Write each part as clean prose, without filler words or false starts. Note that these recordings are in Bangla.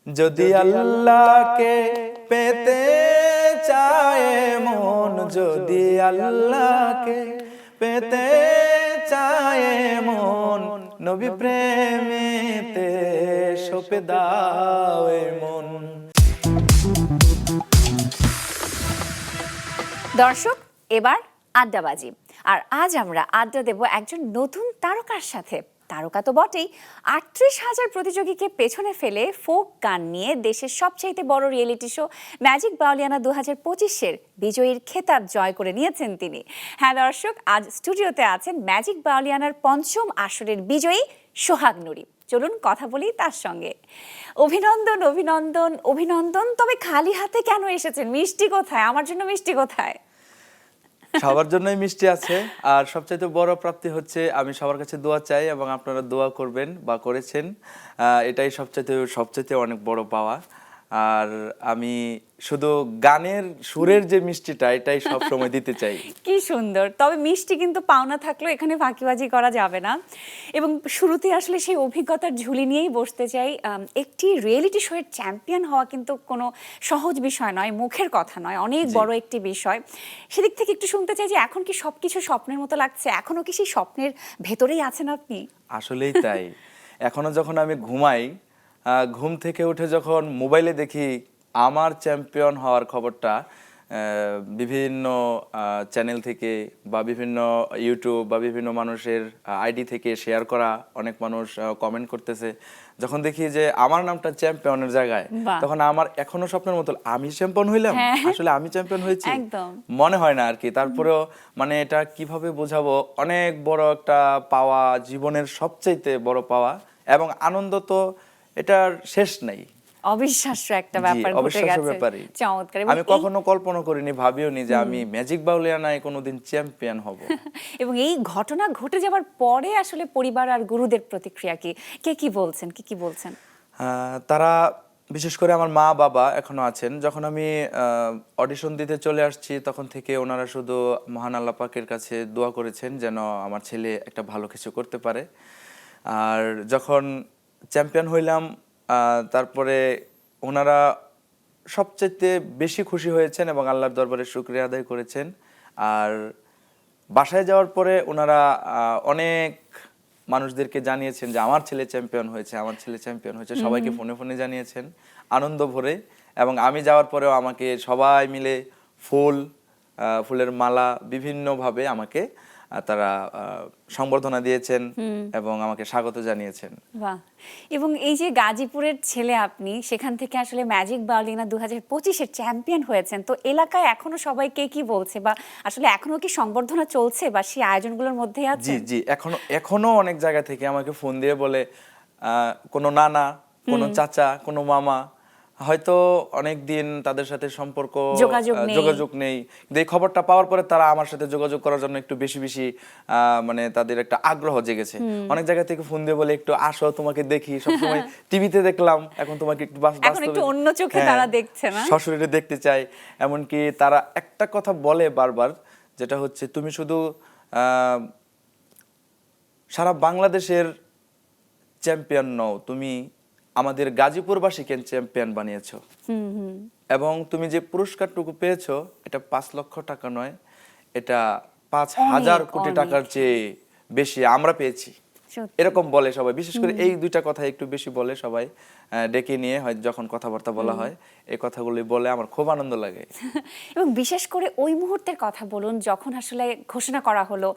যদি আল্লাহকে পেতে চায় মন, যদি আল্লাহকে পেতে চায় মন, নবী প্রেমেতে সঁপে দাও এ মন। দর্শক, এবার আড্ডাবাজি। আর আজ আমরা আড্ডা দেব একজন নতুন তারকার সাথে। তারকা তো বটেই, ৩৮,০০০ প্রতিযোগীকে পেছনে ফেলে ফোক গান নিয়ে দেশের সবচাইতে বড় রিয়েলিটি শো ম্যাজিক বাউলিয়ানা ২০২৫-এর বিজয়ীর খেতাব জয় করে নিয়েছেন তিনি। হ্যাঁ দর্শক, আজ স্টুডিওতে আছেন ম্যাজিক বাউলিয়ানার পঞ্চম আসরের বিজয়ী সোহাগ নুরি। চলুন কথা বলি তার সঙ্গে। অভিনন্দন অভিনন্দন অভিনন্দন। তবে খালি হাতে কেন এসেছেন? মিষ্টি কোথায়? আমার জন্য মিষ্টি কোথায়? সবার জন্যই মিষ্টি আছে, আর সবচাইতে বড় প্রাপ্তি হচ্ছে আমি সবার কাছে দোয়া চাই এবং আপনারা দোয়া করবেন বা করেছেন, এটাই সবচাইতে অনেক বড় পাওয়া। আর আমি শুধু গানের সুরের যে মিষ্টিটা, এটাই সব সময় দিতে চাই। কি সুন্দর। তবে মিষ্টি কিন্তু পাওনা থাকলেও এখানে ফাঁকিবাজি করা যাবে না। এবং শুরুতে আসলে সেই অভিজ্ঞতার ঝুলি নিয়েই বসতে চাই। একটি রিয়েলিটি শো এর চ্যাম্পিয়ন হওয়া কিন্তু কোনো সহজ বিষয় নয়, মুখের কথা নয়, অনেক বড় একটি বিষয়। সেদিক থেকে একটু শুনতে চাই যে এখন কি সবকিছু স্বপ্নের মতো লাগছে? এখনো কি সেই স্বপ্নের ভেতরেই আছেন আপনি? আসলেই তাই। এখনো যখন আমি ঘুমাই, ঘুম থেকে উঠে যখন মোবাইলে দেখি আমার চ্যাম্পিয়ন হওয়ার খবরটা, বিভিন্ন চ্যানেল থেকে বা বিভিন্ন ইউটিউব বা বিভিন্ন মানুষের আইডি থেকে শেয়ার করা, অনেক মানুষ কমেন্ট করতেছে, যখন দেখি যে আমার নামটা চ্যাম্পিয়নের জায়গায়, তখন আমার এখনো স্বপ্নের মতো আমি চ্যাম্পিয়ন হইলাম, আসলে আমি চ্যাম্পিয়ন হয়েছি মনে হয় না আর কি। তারপরেও মানে এটা কিভাবে বোঝাবো, অনেক বড় একটা পাওয়া, জীবনের সবচাইতে বড় পাওয়া, এবং আনন্দ তো এটার শেষ নাই। অবিশ্বাস্য একটা ব্যাপার ঘটে গেছে। চমৎকার। আমি কখনো কল্পনা করিনি, ভাবিওনি যে আমি ম্যাজিক বাউলিয়ানায় কোনোদিন চ্যাম্পিয়ন হব। এবং এই ঘটনা ঘটে যাওয়ার পরে আসলে পরিবার আর গুরুদের প্রতিক্রিয়া কি? কে কি বলছেন, কি বলছেন? তারা বিশেষ করে আমার মা বাবা এখনো আছেন। যখন আমি অডিশন দিতে চলে আসছি, তখন থেকে ওনারা শুধু মহান আল্লাহ পাকের কাছে দোয়া করেছেন যেন আমার ছেলে একটা ভালো কিছু করতে পারে। আর যখন চ্যাম্পিয়ন হইলাম, তারপরে ওনারা সবচেয়ে বেশি খুশি হয়েছেন এবং আল্লাহর দরবারে শুকরিয়া আদায় করেছেন। আর বাসায় যাওয়ার পরে ওনারা অনেক মানুষদেরকে জানিয়েছেন যে আমার ছেলে চ্যাম্পিয়ন হয়েছে, আমার ছেলে চ্যাম্পিয়ন হয়েছে। সবাইকে ফোনে ফোনে জানিয়েছেন আনন্দ ভরে। এবং আমি যাওয়ার পরেও আমাকে সবাই মিলে ফুলের মালা বিভিন্নভাবে আমাকে তারা সংবর্ধনা দিয়েছেন এবং আমাকে স্বাগত জানিয়েছেন। বাহ। এবং এই যে গাজীপুরের ছেলে আপনি, সেখান থেকে আসলে ম্যাজিক বাউলিয়ানা ২০২৫-এর চ্যাম্পিয়ন হয়েছেন, তো এলাকায় এখনো সবাই কে কি বলছে, বা আসলে এখনো কি সংবর্ধনা চলছে বা সেই আয়োজনগুলোর মধ্যে আছে? জি, এখনো অনেক জায়গা থেকে আমাকে ফোন দিয়ে বলে, কোনো নানা, কোনো চাচা, কোনো মামা, হয়তো অনেক দিন তাদের সাথে সম্পর্ক যোগাযোগ নেই, কিন্তু এই খবরটা পাওয়ার পরে তারা আমার সাথে যোগাযোগ করার জন্য একটু বেশি মানে তাদের একটা আগ্রহ জেগেছে। অনেক জায়গা থেকে ফোন দিয়ে বলে, একটু আসো, তোমাকে দেখি, সবসময় টিভিতে দেখলাম, এখন তোমাকে একটু বাস্তবে অন্য চোখে তারা দেখছে না, সশরীরে দেখতে চাই। এমনকি তারা একটা কথা বলে বারবার, যেটা হচ্ছে তুমি শুধু সারা বাংলাদেশের চ্যাম্পিয়ন নও, তুমি আমাদের গাজীপুরবাসীকে চ্যাম্পিয়ন বানিয়েছো। এবং তুমি যে পুরস্কারটুকু পেয়েছো, এটা ৫ লক্ষ টাকা নয়, এটা ৫,০০০ কোটি টাকার চেয়ে বেশি আমরা পেয়েছি, এরকম বলে সবাই। বিশেষ করে এই দুইটা কথা একটু বেশি বলে সবাই, ডেকে নিয়ে হয় যখন কথাবার্তা বলা হয়, এই কথাগুলি বলে আমার খুব আনন্দ লাগে। এবং বিশেষ করে ওই মুহূর্তের কথা বলুন, যখন আসলে ঘোষণা করা হলো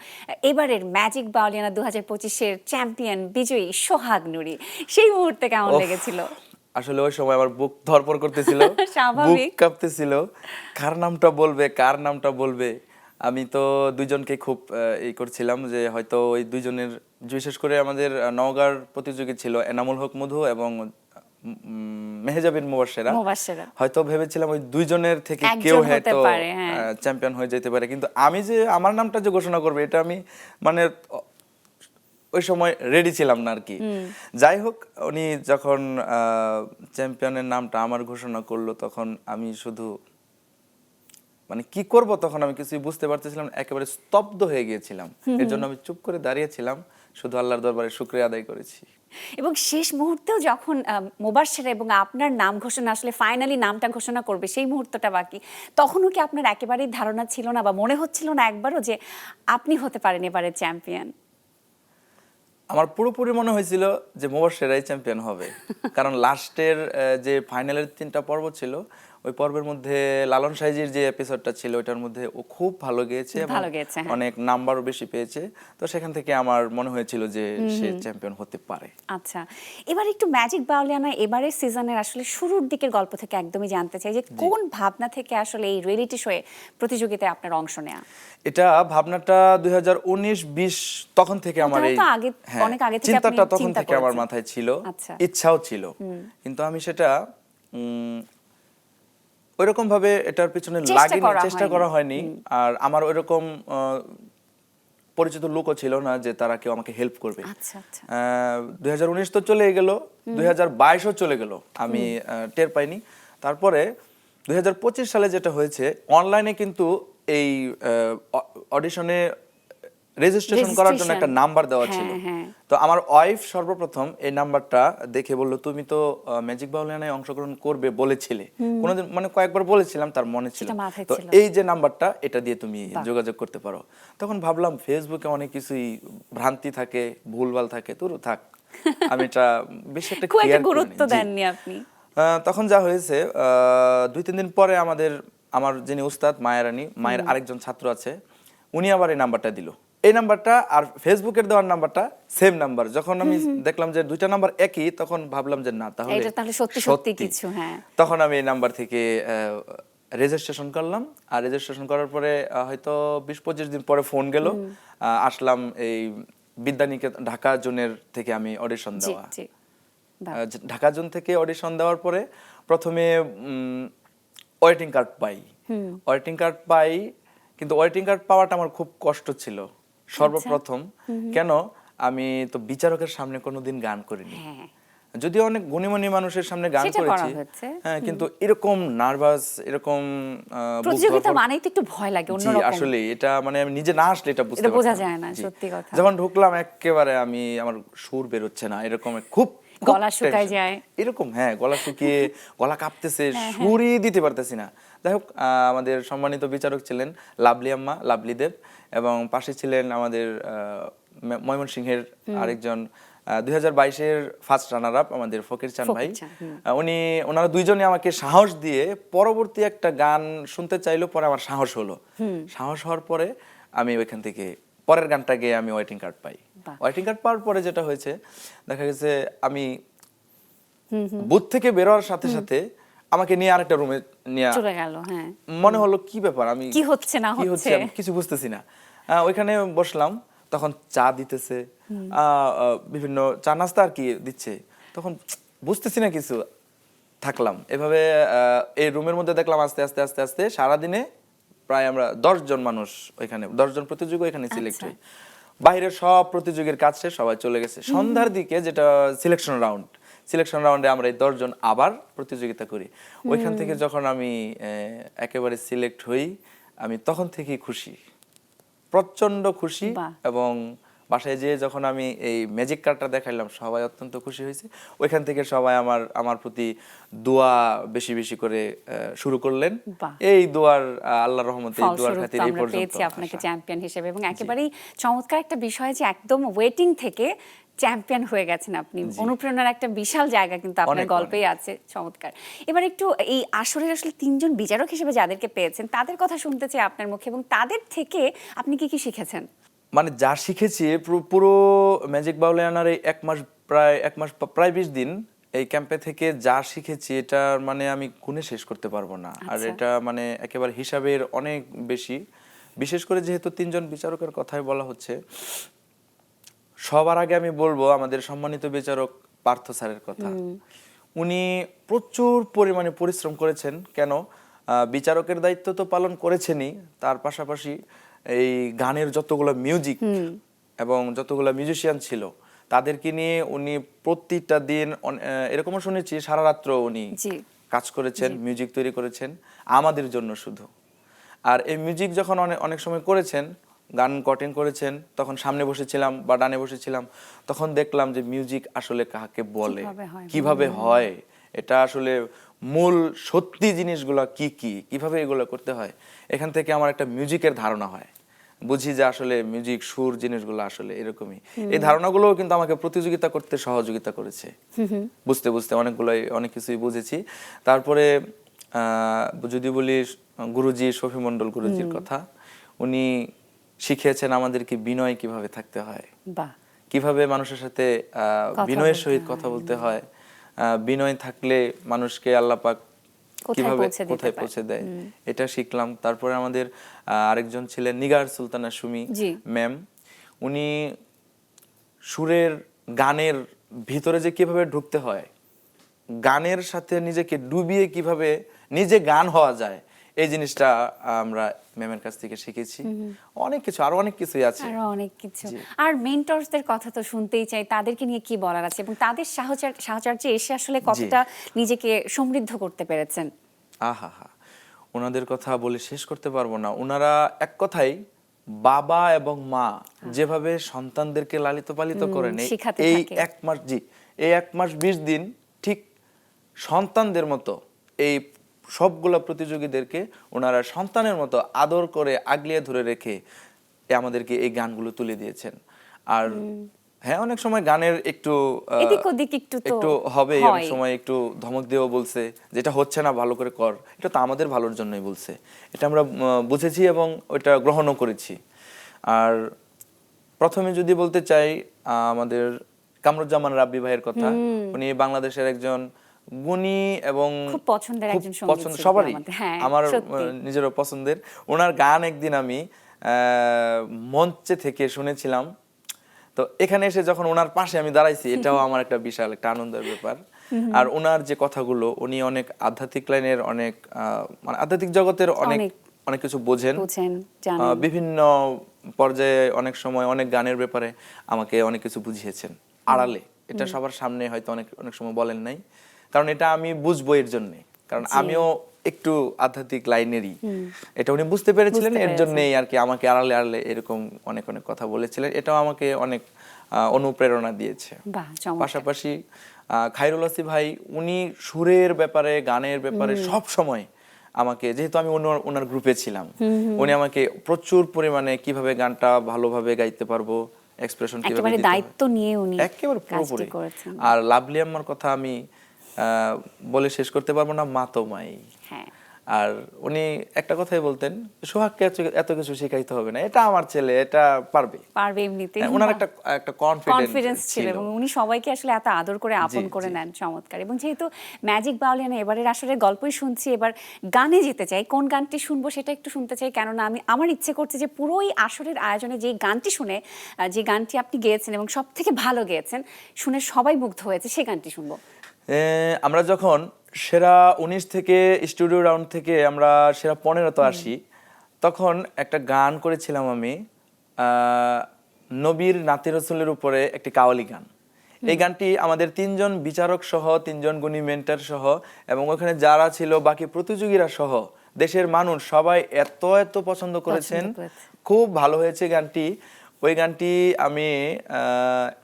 এবারের ম্যাজিক বাউলিয়ানা ২০২৫-এর চ্যাম্পিয়ন বিজয়ী সোহাগ নুরি, সেই মুহূর্তে কেমন লেগেছিল? আসলে ওই সময় আমার বুক ধড়ফড় করতেছিল, বুক কাঁপতেছিল, কার নামটা বলবে। আমি তো দুইজনকে খুব করছিলাম যে হয়তো ওই দুইজনের, বিশেষ করে আমাদের নওগাঁর প্রতিযোগী ছিল এনামুল হক মধু এবং মেহেজাবিন মুবাশশিরা, হয়তো ভেবেছিলাম ওই দুইজনের থেকে কেউ হয়তো চ্যাম্পিয়ন হয়ে যেতে পারে। কিন্তু আমি যে আমার নামটা যে ঘোষণা করবে, এটা আমি মানে ওই সময় রেডি ছিলাম না আর কি। যাই হোক, উনি যখন চ্যাম্পিয়নের নামটা আমার ঘোষণা করলো, তখন আমি শুধু মানে কি করব, তখন আমি কিছুই বুঝতে পারতেছিলাম, একেবারে স্তব্ধ হয়ে গিয়েছিলাম। এর জন্য আমি চুপ করে দাঁড়িয়েছিলাম, শুধু আল্লাহর দরবারে শুকরিয়া আদায় করেছি। এবং শেষ মুহূর্তেও যখন মোবাশ্বের এবং আপনার নাম ঘোষণা আসলে ফাইনালি নামটা ঘোষণা করবে সেই মুহূর্তটা বাকি, তখনও কি আপনার একেবারেই ধারণা ছিল না বা মনে হচ্ছিল না একবারও যে আপনি হতে পারেন এবারের চ্যাম্পিয়ন? আমার পুরোপুরি মনে হয়েছিল যে মোবাশ্বেরাই চ্যাম্পিয়ন হবে, কারণ লাস্টের যে ফাইনালের 3টা পর্ব ছিল, ওই পর্বের মধ্যে লালন সাইজির যে এপিসোডটা ছিল ওইটার মধ্যে ও খুব ভালো গেয়েছে এবং ভালো গেয়েছে, হ্যাঁ। অনেক নাম্বারও বেশি পেয়েছে। তো সেখান থেকে আমার মনে হয়েছিল যে সে চ্যাম্পিয়ন হতে পারে। আচ্ছা, এবার একটু ম্যাজিক বাউলিয়ানা এবারের সিজনের আসলে শুরুর দিকের গল্প থেকে একদমই জানতে চাই যে কোন ভাবনা থেকে আসলে এই রিয়েলিটি শোয়ে প্রতিযোগিতায় আপনার অংশ নেওয়া? এটা ভাবনাটা 2019-20 তখন থেকে আমার তাহলে এই তো অনেক আগে থেকে আপনি চিন্তাটা তখন চিন্তা থেকে আমার করেছেন। মাথায় ছিল, আচ্ছা। ইচ্ছাও ছিল, কিন্তু আমি সেটা ওইরকম ভাবে এটার পিছনে চেষ্টা করা হয়নি। আর আমার ওইরকম পরিচিত লোকও ছিল না যে তারা কেউ আমাকে হেল্প করবে। আচ্ছা আচ্ছা। 2019 তো চলে গেল, 2022ও চলে গেল, আমি টের পাইনি। তারপরে 2025 সালে যেটা হয়েছে, অনলাইনে কিন্তু এই অডিশনে রেজিস্ট্রেশন করার জন্য একটা নাম্বার দেওয়া ছিল। তো আমার ওয়াইফ সর্বপ্রথম এই নাম্বারটা দেখে বলল, তুমি তো ম্যাজিক বাউলিয়ানায় অংশগ্রহণ করবে বলেছিলে, কোনোদিন মানে কয়েকবার বলেছিলাম, তার মনে ছিল। তো এই যে নাম্বারটা, এটা দিয়ে তুমি যোগাযোগ করতে পারো। তখন ভাবলাম ফেসবুকে অনেক কিছুই ভ্রান্তি থাকে, ভুলভাল থাকে, তো থাক, আমি এটা বেশি একটা কেয়ার গুরুত্ব দেননি আপনি। তখন যা হয়েছে, 2-3 দিন পরে আমার যিনি উস্তাদ মায়ের আরেকজন ছাত্র আছে, উনি আবার এই নাম্বারটা দিল। এই নাম্বারটা আর ফেসবুকের দেওয়ার নাম্বারটা সেম নাম্বার। যখন আমি দেখলাম যে 2টা নাম্বার একই, তখন ভাবলাম যে না, তাহলে সত্যি কিছু। হ্যাঁ, তখন আমি এই নাম্বার থেকে রেজিস্ট্রেশন করলাম। আর রেজিস্ট্রেশন করার পরে হয়তো 20-25 দিন পরে ফোন গেল, আসলাম এই বিদ্যানিকেতন ঢাকা জোনের থেকে আমি অডিশন দেওয়া। ঢাকা জোন থেকে অডিশন দেওয়ার পরে প্রথমে ওয়েটিং কার্ড পাই, কিন্তু ওয়েটিং কার্ড পাওয়াটা আমার খুব কষ্ট ছিল সর্বপ্রথম। কেন? আমি তো বিচারকের সামনে কোনোদিন গান করিনি, যদিও অনেক গুণীমানী মানুষের সামনে গান করেছি, হ্যাঁ, কিন্তু এরকম নার্ভাস, এরকম প্রতিযোগিতা মানেই তো একটু ভয় লাগে অন্যরকম। আসলে এটা মানে আমি নিজে না আসলে এটা বোঝা যায় না, সত্যি কথা। যখন ঢুকলাম একেবারে আমার সুর বের হচ্ছে না, এরকম খুব গলা শুকায় যায় এরকম, হ্যাঁ, গলা শুকিয়ে গলা কাঁপতেছে, সুরই দিতে পারতেছি না। যাই হোক, আমাদের সম্মানিত বিচারক ছিলেন লাভলি দেব, এবং পাশে ছিলেন আমাদের ময়মনসিংহের আরেকজন 2022-এর ফার্স্ট রানার আপ আমাদের ফকির চান ভাই। ওনারা দুইজনে আমাকে সাহস দিয়ে পরবর্তী একটা গান শুনতে চাইলো, পরে আমার সাহস হওয়ার পরে আমি ওইখান থেকে পরের গানটা গিয়ে আমি ওয়েটিং কার্ড পাই। ওয়েটিং কার্ড পাওয়ার পরে যেটা হয়েছে, দেখা গেছে আমি বুথ থেকে বেরোয়ার সাথে সাথে আমাকে নিয়ে আরেকটা রুমে নিয়ে চলে গেল। হ্যাঁ, মনে হলো কি ব্যাপার, আমি কি হচ্ছে না হচ্ছে কিছু বুঝতেছি না। ওইখানে বসলাম, তখন চা দিতেছে, বিভিন্ন চা নাস্তা আর কি দিচ্ছে, তখন বুঝতেছি না কিছু। থাকলাম এভাবে এই রুমের মধ্যে, দেখলাম আস্তে আস্তে আস্তে আস্তে সারাদিনে প্রায় আমরা 10 জন মানুষ, ওইখানে 10 জন প্রতিযোগী এখানে সিলেক্ট হই। বাইরের সব প্রতিযোগীর কাছে সবাই চলে গেছে। সন্ধ্যার দিকে যেটা সিলেকশন রাউন্ডে আমরা এই 10 জন আবার প্রতিযোগিতা করি। ওইখান থেকে যখন আমি একেবারে সিলেক্ট হই, আমি তখন থেকেই খুশি, প্রচন্ড খুশি। এবং বাসায় যেয়ে যখন আমি এই ম্যাজিক কার্ডটা দেখাইলাম, সবাই অত্যন্ত খুশি হয়েছে। ওইখান থেকে সবাই আমার প্রতি দোয়া বেশি বেশি করে শুরু করলেন। এই দোয়ার আল্লাহর রহমতে এই দোয়ার খাতিরে এই পর্যন্ত পেয়েছি আপনাকে চ্যাম্পিয়ন হিসেবে। এবং একেবারেই চমৎকার একটা বিষয় যে একদম ওয়েটিং থেকে চ্যাম্পিয়ন হয়ে গেছেন আপনি। অনুপ্রেরণার একটা বিশাল জায়গা কিন্তু আপনার গল্পেই আছে। চমৎকার। এবার একটু এই আসরের আসলে 3 জন বিচারক হিসেবে যাদেরকে পেয়েছেন তাদের কথা শুনতে চাই আপনার মুখে, এবং তাদের থেকে আপনি কি শিখেছেন? মানে যা শিখেছি পুরো ম্যাজিক বাউলিয়ানার এই এক মাস প্রায় 20 দিন এই ক্যাম্পে থেকে যা শিখেছি, এটা মানে আমি গুণে শেষ করতে পারবো না। আর এটা মানে একেবারে হিসাবের অনেক বেশি। বিশেষ করে যেহেতু 3 জন বিচারকের কথাই বলা হচ্ছে, সবার আগে আমি বলবো আমাদের সম্মানিত বিচারক পার্থ স্যারের কথা। উনি প্রচুর পরিমাণে পরিশ্রম করেছেন। কেন? বিচারকের দায়িত্ব তো পালন করেছেনই, তার পাশাপাশি এই গানের যতগুলো মিউজিক এবং যতগুলো মিউজিশিয়ান ছিল তাদেরকে নিয়ে উনি প্রতিটা দিন, এরকমও শুনেছি সারা রাত্র উনি কাজ করেছেন, মিউজিক তৈরি করেছেন আমাদের জন্য শুধু। আর এই মিউজিক যখন অনেক সময় করেছেন, গান কঠিন করেছেন তখন সামনে বসেছিলাম বা ডানে বসেছিলাম, তখন দেখলাম যে মিউজিক আসলে কাকে বলে, কিভাবে হয়, এটা আসলে মূল সত্যি জিনিসগুলো কি কি, কিভাবে এগুলো করতে হয়। এখান থেকে আমার একটা মিউজিকের ধারণা হয়, বুঝি যে আসলে মিউজিক সুর জিনিসগুলো আসলে এরকমই। এই ধারণাগুলোও কিন্তু আমাকে প্রতিযোগিতা করতে সহযোগিতা করেছে, বুঝতে বুঝতে অনেক কিছুই বুঝেছি। তারপরে যদি বলি গুরুজি শফি মন্ডল গুরুজির কথা, উনি শিখিয়েছেন আমাদেরকে বিনয় কিভাবে থাকতে হয়, কিভাবে মানুষের সাথে বিনয়ের সহিত কথা বলতে হয়, বিনয় থাকলে মানুষকে আল্লাহ পাক কিভাবে কোথায় পৌঁছে দেয়, এটা শিখলাম। তারপরে আমাদের আরেকজন ছিলেন নিগার সুলতানা সুমি ম্যাম, উনি সুরের গানের ভিতরে যে কিভাবে ঢুকতে হয়, গানের সাথে নিজেকে ডুবিয়ে কিভাবে নিজে গান হওয়া যায়, এই জিনিসটা আমরা ম্যামের কাছ থেকে শিখেছি। অনেক কিছু, আরো অনেক কিছুই আছে, আরো অনেক কিছু। আর মেন্টরসদের কথা তো শুনতেই চাই, তাদেরকে নিয়ে কি বলার আছে এবং তাদের সাহচর্যে এসে আসলে কতটা নিজেকে সমৃদ্ধ করতে পেরেছেন? আহা হা, ওনাদের কথা বলে শেষ করতে পারবো না। ওনারা এক কথাই বাবা এবং মা যেভাবে সন্তানদেরকে লালিত পালিত করেন এই 1 মাস, এই 1 মাস 20 দিন ঠিক সন্তানদের মতো এই সবগুলা প্রতিযোগীদেরকে ওনারা সন্তানের মতো আদর করে আগলিয়ে ধরে রেখে আমাদেরকে এই গানগুলো তুলে দিয়েছেন। আর হ্যাঁ, অনেক সময় গানের একটু এদিক ওদিক একটু হবে, অনেক সময় একটু ধমক দিয়েও বলছে, যেটা হচ্ছে না ভালো করে কর, এটা তো আমাদের ভালোর জন্যই বলছে, এটা আমরা বুঝেছি এবং ওইটা গ্রহণও করেছি। আর প্রথমে যদি বলতে চাই আমাদের কামরুজ্জামান রাব্বি ভাইয়ের কথা, উনি বাংলাদেশের একজন গুণী এবং খুব পছন্দের একজন পছন্দ সবারই, আমার নিজেরও পছন্দের। ওনার গান একদিন আমি মঞ্চে থেকে শুনেছিলাম, তো এখানে এসে যখন ওনার পাশে আমি দাঁড়াইছি, এটাও আমার একটা বিশাল একটা আনন্দের ব্যাপার। আর ওনার যে কথাগুলো, উনি অনেক আধ্যাত্মিক লাইনের, অনেক মানে আধ্যাত্মিক জগতের অনেক অনেক কিছু বোঝেন, বিভিন্ন পর্যায়ে অনেক সময় অনেক গানের ব্যাপারে আমাকে অনেক কিছু বুঝিয়েছেন আড়ালে। এটা সবার সামনে হয়তো অনেক সময় বলেন নাই, কারণ এটা আমি বুঝবো এর জন্য, কারণ আমিও একটু আধ্যাত্মিক লাইনেরই, এটা উনি বুঝতে পেরেছিলেন, এর জন্যই আর কি আমাকে আড়ালে আড়ালে এরকম অনেক অনেক কথা বলেছিলেন। এটাও আমাকে অনেক অনুপ্রেরণা দিয়েছে। পাশাপাশি খায়রুল আসিফ ভাই, উনি সুরের ব্যাপারে, গানের ব্যাপারে সব সময় আমাকে, যেহেতু আমি ওনার গ্রুপে ছিলাম, উনি আমাকে প্রচুর পরিমাণে কিভাবে গানটা ভালোভাবে গাইতে পারবো, এক্সপ্রেশন কিভাবে দিতে, দায়িত্ব নিয়ে উনি একেবারে পুরোপুরি। আর লাভলি আম্মার কথা আমি বলে শেষ করতে পারবো না, মা তো মাই। আর উনি একটা কথাই বলতেন, সোহাগকে এত কিছু শেখাইতে হবে না, এটা আমার ছেলে, এটা পারবে এমনিতেই। ওনার একটা কনফিডেন্স ছিল এবং উনি সবাইকে আসলে এত আদর করে আপন করে নেন, চমৎকার। এবং যেহেতু ম্যাজিক বাউলিয়ানা এবারের আসলে গল্পই শুনছি, এবার গানে যেতে চাই। কোন গানটি শুনবো সেটা একটু শুনতে চাই, কেননা আমার ইচ্ছে করছে যে পুরোই আসরের আয়োজনে যে গানটি শুনে, যে গানটি আপনি গেয়েছেন এবং সব থেকে ভালো গেয়েছেন, শুনে সবাই মুগ্ধ হয়েছে, সেই গানটি শুনবো। আমরা যখন সেরা 19 থেকে স্টুডিও রাউন্ড থেকে আমরা সেরা 15 আসি, তখন একটা গান করেছিলাম আমি, নবীর নাতি রসুলের উপরে একটি কাওয়ালি গান। এই গানটি আমাদের 3 জন বিচারক সহ, 3 জন গুণী মেন্টর সহ, এবং ওখানে যারা ছিল বাকি প্রতিযোগীরা সহ, দেশের মানুষ সবাই এত পছন্দ করেছেন, খুব ভালো হয়েছে গানটি। ওই গানটি আমি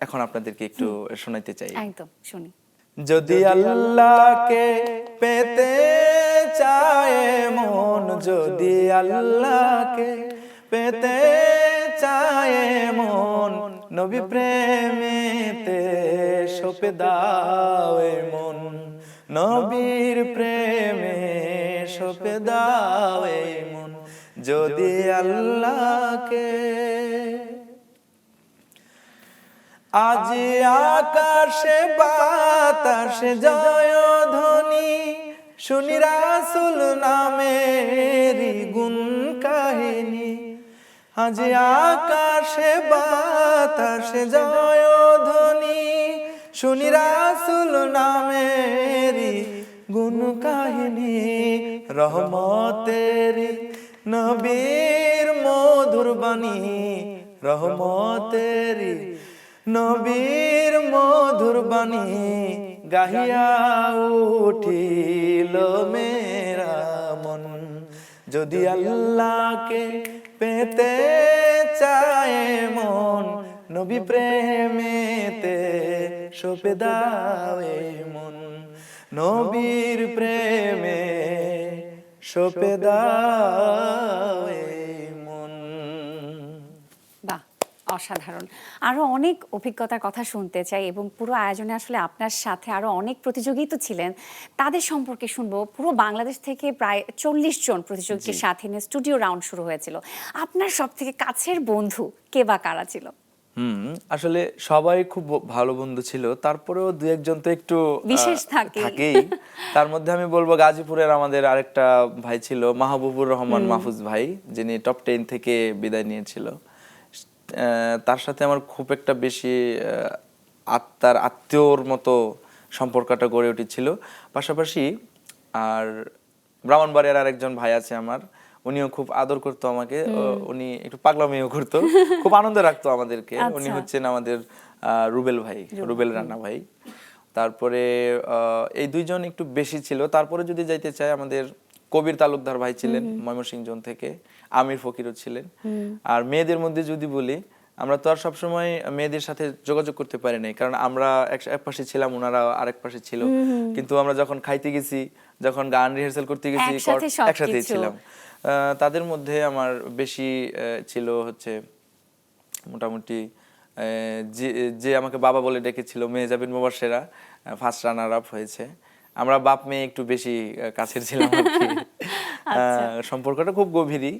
এখন আপনাদেরকে একটু শোনাইতে চাই। একদম শুনি। যদি আল্লাহকে পেতে চায় মন, যদি আল্লাহকে পেতে চায় মন, নবী প্রেমেতে সঁপে দাও এ মন, নবীর প্রেমে সঁপে দাও এ মন, যদি আল্লাহকে। আজ আকাশে বাতাসে জয়ধ্বনি, শুনি রাসূল নামের গুণ কাহিনী। আজ আকাশে বাতাসে জয়ধ্বনি, শুনি রাসূল নামের গুণ কাহিনী। রহমতের নবীর মধুর বাণী, রহমতের নবীর মধুর বাণী, গাহিয়া উঠিল মেরা মন, যদি আল্লাহকে পেতে চায় মন, নবী প্রেমেতে সঁপে দাও এই মন, নবীর প্রেমে সঁপে দাও এই মন। বাহ, অসাধারণ। আরো অনেক অভিজ্ঞতার কথা শুনতে চাই এবং পুরো আয়োজনে আসলে আপনার সাথে আরো অনেক প্রতিযোগী তো ছিলেন, তাদের সম্পর্কে শুনবো। পুরো বাংলাদেশ থেকে প্রায় 40 জন প্রতিযোগীকে সাথে নিয়ে স্টুডিও রাউন্ড শুরু হয়েছিল। আপনার সব থেকে কাছের বন্ধু কে বা কারা ছিল? আসলে সবাই খুব ভালো বন্ধু ছিল, তারপরেও দু একজন তো একটু বিশেষ থাকেই। তার মধ্যে আমি বলবো গাজীপুরের আমাদের আরেকটা ভাই ছিল, মাহবুবুর রহমান মাহফুজ ভাই, যিনি টপ 10 থেকে বিদায় নিয়েছিল। তার সাথে আমার খুব একটা বেশি আত্মার আত্মীয়র মতো সম্পর্কটা গড়ে উঠেছিল। পাশাপাশি আর ব্রাহ্মণবাড়িয়ার আরেকজন ভাই আছে আমার, উনিও খুব আদর করতো আমাকে, উনি একটু পাগলামিও করতো, খুব আনন্দ রাখতো আমাদেরকে। উনি হচ্ছেন আমাদের রুবেল ভাই, রুবেল রানা ভাই। তারপরে এই দুইজন একটু বেশি ছিল। তারপরে যদি যাইতে চাই, আমাদের কবির তালুকদার ভাই ছিলেন ময়মনসিংহ জোন থেকে, আমির ফকিরও ছিলেন। আর মেয়েদের মধ্যে যদি বলি, আমরা তো আর সবসময় মেয়েদের সাথে যোগাযোগ করতে পারি নাই, কারণ আমরা এক পাশে ছিলাম, ওনারা আরেক পাশে ছিল। কিন্তু আমরা যখন খাইতে গেছি, যখন গান রিহার্সাল করতে গেছি, একসাথেই ছিলাম। তাদের মধ্যে আমার বেশি ছিল হচ্ছে মোটামুটি যে আমাকে বাবা বলে ডেকেছিল, মেহজাবিন মুবাশশেরা, ফার্স্ট রানার আপ হয়েছে। আমরা বাপ মেয়ে একটু বেশি কাছের ছিলাম আর কি। সম্পর্কটা খুব গভীরই।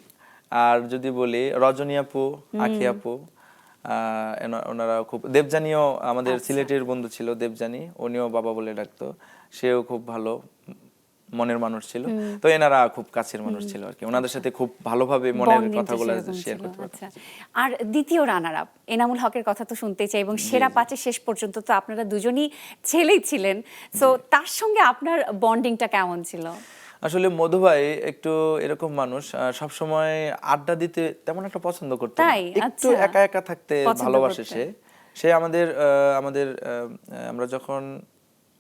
আর যদি বলি রজনী আপু, আখি আপু, ওনারা খুব, দেবজানীও আমাদের সিলেটের বন্ধু ছিল, দেবজানী, উনিও বাবা বলে ডাকতো, সেও খুব ভালো মনের মানুষ ছিল। তো এনারা খুব কাছের মানুষ ছিল আর কি, ওনাদের সাথে খুব ভালোভাবে মনের কথাগুলো শেয়ার করতে পারতাম। আর দ্বিতীয় রানার আপ এনামুল হকের কথা তো শুনতেই চাই, এবং সেরা পাঁচে শেষ পর্যন্ত তো আপনারা দুজনই ছেলেই ছিলেন, সো তার সঙ্গে আপনার বন্ডিংটা কেমন ছিল? আসলে মধু ভাই একটু এরকম মানুষ, সব সময় আড্ডা দিতে তেমন একটা পছন্দ করতো না, একটু একা একা থাকতে ভালোবাসে সে। সে আমাদের আমরা যখন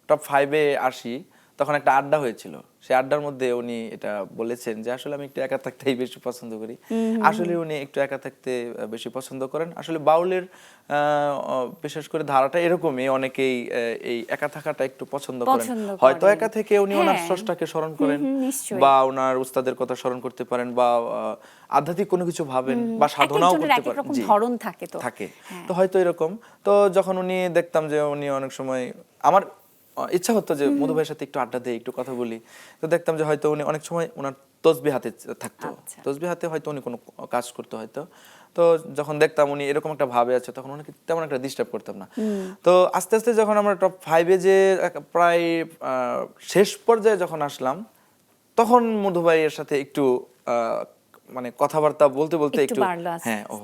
টপ 5-এ আসি, তখন একটা আড্ডা হয়েছিল। সেই আড্ডার মধ্যে উনি এটা বলেছেন যে আসলে আমি একটু একা থাকতেই বেশি পছন্দ করি। আসলে উনি একটু একা থাকতে বেশি পছন্দ করেন। আসলে বাউলের বিশেষ করে ধারাটা এরকমই, অনেকেই এই একা থাকাটা একটু পছন্দ করেন। হয়তো একা থেকে উনি ওনার স্রষ্টাকে স্মরণ করেন, বা ওনার উস্তাদের কথা স্মরণ করতে পারেন, বা আধ্যাত্মিক কোনো কিছু ভাবেন, বা সাধনাও করতে পারেন। জি, ধরন থাকে তো হয়তো এরকম। তো যখন উনি দেখতাম যে উনি অনেক সময়, আমার ইচ্ছা হতো যে মধু ভাইয়ের সাথে একটু আড্ডা দেই, একটু কথা বলি, তো দেখতাম যে হয়তো উনি অনেক সময় ওনার তসবিহ হাতে থাকতো, তসবিহ হাতে হয়তো উনি কোনো কাজ করতে হয়তো। তো যখন দেখতাম উনি এরকম একটা ভাবে আছে, তখন উনাকে তেমন একটা ডিস্টার্ব করতাম না। তো আস্তে আস্তে যখন আমরা টপ 5-এ যে প্রায় শেষ পর্যায়ে যখন আসলাম, তখন মধু ভাইয়ের সাথে একটু মানে কথাবার্তা বলতে বলতে একটু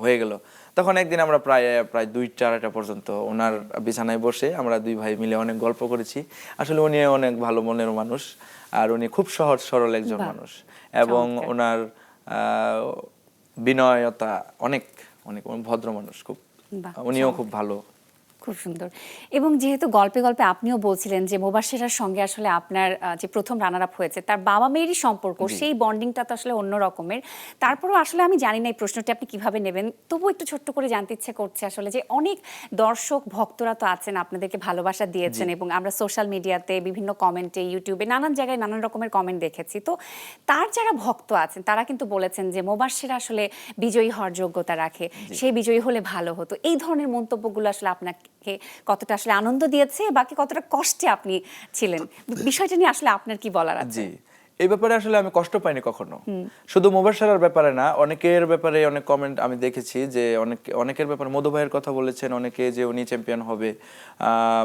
হয়ে গেল। তখন একদিন আমরা প্রায় 2-4টা পর্যন্ত ওনার বিছানায় বসে আমরা দুই ভাই মিলে অনেক গল্প করেছি। আসলে উনি অনেক ভালো মনের মানুষ, আর উনি খুব সহজ সরল একজন মানুষ, এবং ওনার বিনয়তা অনেক অনেক ভদ্র মানুষ, খুব, উনিও খুব ভালো। খুব সুন্দর। এবং যেহেতু গল্পে গল্পে আপনিও বলছিলেন যে মুবাশশেরার সঙ্গে আসলে আপনার যে প্রথম রানার আপ হয়েছে, তার বাবা মেয়েরই সম্পর্ক, সেই বন্ডিংটা তো আসলে অন্য রকমের। তারপরেও আসলে আমি জানি না এই প্রশ্নটি আপনি কিভাবে নেবেন, তবু একটু ছোট্ট করে জানতে ইচ্ছে করছে আসলে, যে অনেক দর্শক ভক্তরা তো আছেন, আপনাদেরকে ভালোবাসা দিয়েছেন, এবং আমরা সোশ্যাল মিডিয়াতে বিভিন্ন কমেন্টে, ইউটিউবে, নানান জায়গায় নানান রকমের কমেন্ট দেখেছি। তো তার যারা ভক্ত আছেন তারা কিন্তু বলেছেন যে মুবাশশেরা আসলে বিজয়ী হওয়ার যোগ্যতা রাখে, সে বিজয়ী হলে ভালো হতো। এই ধরনের মন্তব্যগুলো আসলে আপনাকে কতটা আসলে আনন্দ দিয়েছে, বাকি কতটা কষ্টে আপনি ছিলেন, বিষয়টা নিয়ে আসলে আপনার কি বলার আছে? জি, এই ব্যাপারে আসলে আমি কষ্ট পাইনি কখনো। শুধু মুবাশশেরার ব্যাপারে না, অনেকের ব্যাপারে অনেক কমেন্ট আমি দেখেছি, যে অনেকের ব্যাপারে মধু ভাইয়ের কথা বলেছেন অনেকে, যে উনি চ্যাম্পিয়ন হবে,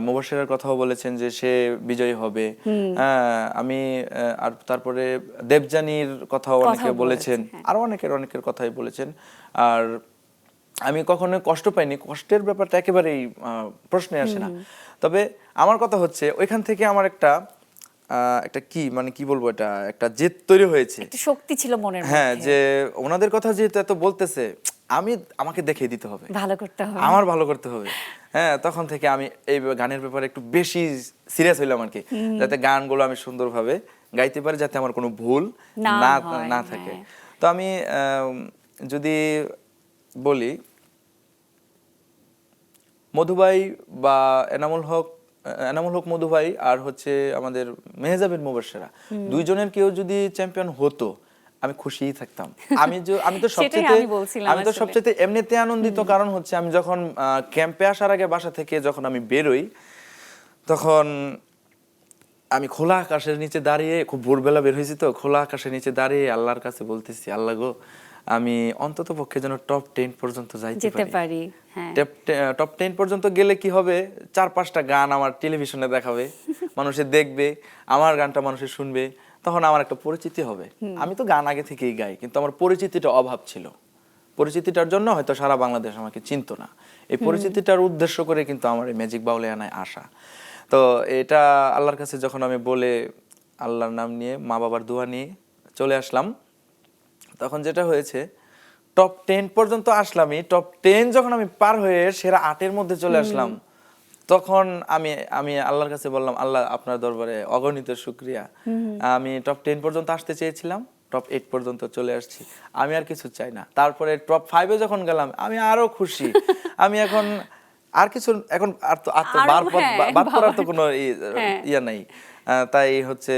মুবাশশেরার কথাও বলেছেন যে সে বিজয়ী হবে। আমি আর তারপরে দেবজানীর কথাও অনেকে বলেছেন, আরো অনেকের কথাই বলেছেন। আর আমি কখনো কষ্ট পাইনি, কষ্টের ব্যাপারটা একেবারেই প্রশ্নে আসে না। তবে আমার কথা হচ্ছে, ওইখান থেকে আমার একটা কি মানে কি বলবো, এটা একটা জেদ তৈরি হয়েছে, একটা শক্তি ছিল মনের মধ্যে। হ্যাঁ, যে ওনাদের কথা যেহেতু এত বলতেছে, আমাকে দেখিয়ে দিতে হবে, ভালো করতে হবে, আমার ভালো করতে হবে। হ্যাঁ, তখন থেকে আমি এই গানের ব্যাপারে একটু বেশি সিরিয়াস হইলাম আর কি, যাতে গানগুলো আমি সুন্দরভাবে গাইতে পারি, যাতে আমার কোনো ভুল না না হয়, না থাকে। হ্যাঁ। তো আমি যদি বলি, মধুভাই বা এনামুল হক মধুভাই আর হচ্ছে আমাদের মেহজাবিন মুবাশশিরা, দুইজনের কেউ যদি চ্যাম্পিয়ন হতো আমি খুশিই থাকতাম। আমি তো সেটাই সবচেয়ে আমি বলছিলাম আমি তো আসলে। সবচেয়ে এমনিতে আনন্দিত, কারণ হচ্ছে আমি যখন ক্যাম্পে আসার আগে বাসা থেকে যখন আমি বেরোই, তখন আমি খোলা আকাশের নিচে দাঁড়িয়ে, খুব ভোরবেলা বের হয়েছি তো, খোলা আকাশের নিচে দাঁড়িয়ে আল্লাহর কাছে বলতেছি, আল্লাহ গো, আমি অন্তত পক্ষে যেন টপ 10 পর্যন্ত যাইতে যেতে পারি। পারি, হ্যাঁ। টপ 10 পর্যন্ত গেলে কি হবে, 4-5টা গান আমার টেলিভিশনে দেখাবে, মানুষে দেখবে, আমার গানটা মানুষে শুনবে, তখন আমার একটা পরিচিতি হবে। আমি তো গান আগে থেকেই গাই, কিন্তু আমার পরিচিতিটা অভাব ছিল। পরিচিতিটার জন্য হয়তো সারা বাংলাদেশ আমাকে চিনতো না। এই পরিচিতিটার উদ্দেশ্য করে কিন্তু আমার এই ম্যাজিক বাউলিয়ানায় আসা। তো এটা আল্লাহর কাছে যখন আমি বলে, আল্লাহর নাম নিয়ে, মা বাবার দোয়া নিয়ে চলে আসলাম, তখন যেটা হয়েছে, টপ 10 পর্যন্ত আসলামই। টপ 10 যখন আমি পার হয়ে সেরা 8-এর মধ্যে চলে আসলাম, তখন আমি আমি আল্লাহর কাছে বললাম, আল্লাহ, আপনার দরবারে অগণিত শুকরিয়া। আমি টপ 10 পর্যন্ত আসতে চেয়েছিলাম, টপ 8 পর্যন্ত চলে আসছি, আমি আর কিছু চাই না। তারপরে টপ 5-এ যখন গেলাম আমি আরো খুশি। আমি এখন আর কিছু, এখন আর তো হ্যাঁ, বাদ করার তো বাবার কোনো হ্যাঁ। ইয়া নাই। তাই হচ্ছে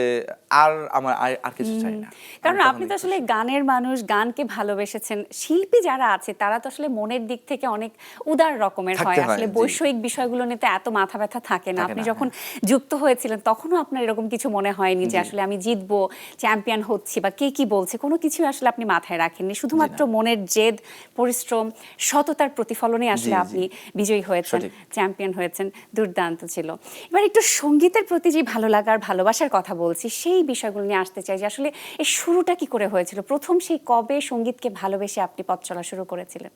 আমার আর কিছু চাই না। কারণ আমি তখন আপনি তো খুশি। আসলে গানের মানুষ, গানকে ভালোবেসেছেন। শিল্পী যারা আছে তারা তো আসলে মনের দিক থেকে অনেক উদার রকমের হয়। থাকতে হয়, আসলে জি। বৈষয়িক বিষয়গুলো নিয়ে তো এত মাথা ব্যথা থাকে না। থাকে আপনি না, যখন হ্যাঁ। যুক্ত হয়েছিলেন তখনও আপনার এরকম কিছু মনে হয়নি যে জি। আসলে আমি জিতবো, চ্যাম্পিয়ন হচ্ছি, বা কে কি বলছে, কোনো কিছুই আসলে আপনি মাথায় রাখেননি। শুধুমাত্র না। মনের জেদ, পরিশ্রম, সততার প্রতিফলনে আসলে জি, জি। আপনি বিজয়ী হয়েছেন, সঠিক। চ্যাম্পিয়ন হয়েছেন। দুর্দান্ত ছিল। এবার একটু সঙ্গীতের প্রতি যে ভালো লাগার, ভালোবাসার কথা বলছি, সেই বিষয়গুলো নিয়ে আসতে চাই যে আসলে এই শুরুটা কি করে হয়েছিল? প্রথম সেই কবে সঙ্গীতকে ভালোবেসে আপনি পথ চলা শুরু করেছিলেন?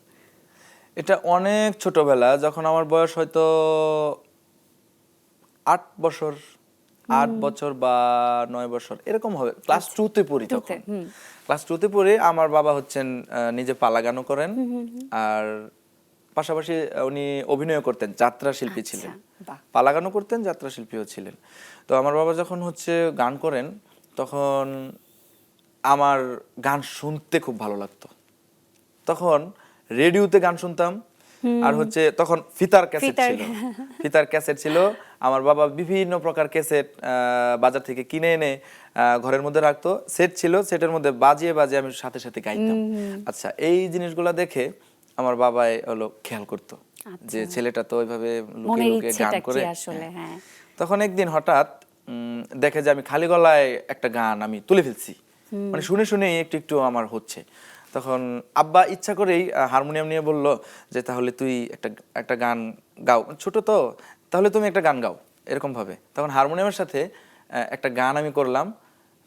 এটা অনেক ছোটবেলা, যখন আমার বয়স হয়তো 8 বছর, 8 বছর বা 9 বছর এরকম হবে। ক্লাস 2-তে পড়ি তখন। ক্লাস 2-তে পড়ে আমার বাবা হচ্ছেন নিজে পালা গানও করেন, আর পাশাপাশি উনি অভিনয় করতেন, যাত্রা শিল্পী আচ্ছা, ছিলেন। বাহ। পালা গানও করতেন, যাত্রা শিল্পীও ছিলেন। তো আমার বাবা যখন হচ্ছে গান করেন, তখন আমার গান শুনতে খুব ভালো লাগতো। তখন রেডিওতে গান শুনতাম, আর হচ্ছে তখন ফিতার ক্যাসেট ফিতার ছিল। ফিতার ক্যাসেট ছিল। আমার বাবা বিভিন্ন প্রকার ক্যাসেট বাজার থেকে কিনে এনে ঘরের মধ্যে রাখতো। সেট ছিল, সেটের মধ্যে বাজিয়ে বাজিয়ে আমি সাথে সাথে গাইতাম। আচ্ছা, এই জিনিসগুলা দেখে আমার বাবাই হলো খেয়াল করতো যে ছেলেটা তো ওইভাবে লুকিয়ে মনের লুকিয়ে গান ইচ্ছেটা কি করে। আসলে, হ্যাঁ। তখন একদিন হঠাৎ দেখে যে আমি খালি গলায় একটা গান আমি তুলে ফেলছি, মানে শুনে শুনে একটু একটু আমার হচ্ছে। তখন আব্বা ইচ্ছা করেই হারমোনিয়াম নিয়ে বলল যে তাহলে তুই একটা গান গাও, ছোট তো, তাহলে তুমি একটা গান গাও, এরকম ভাবে। তখন হারমোনিয়ামের সাথে একটা গান আমি করলাম।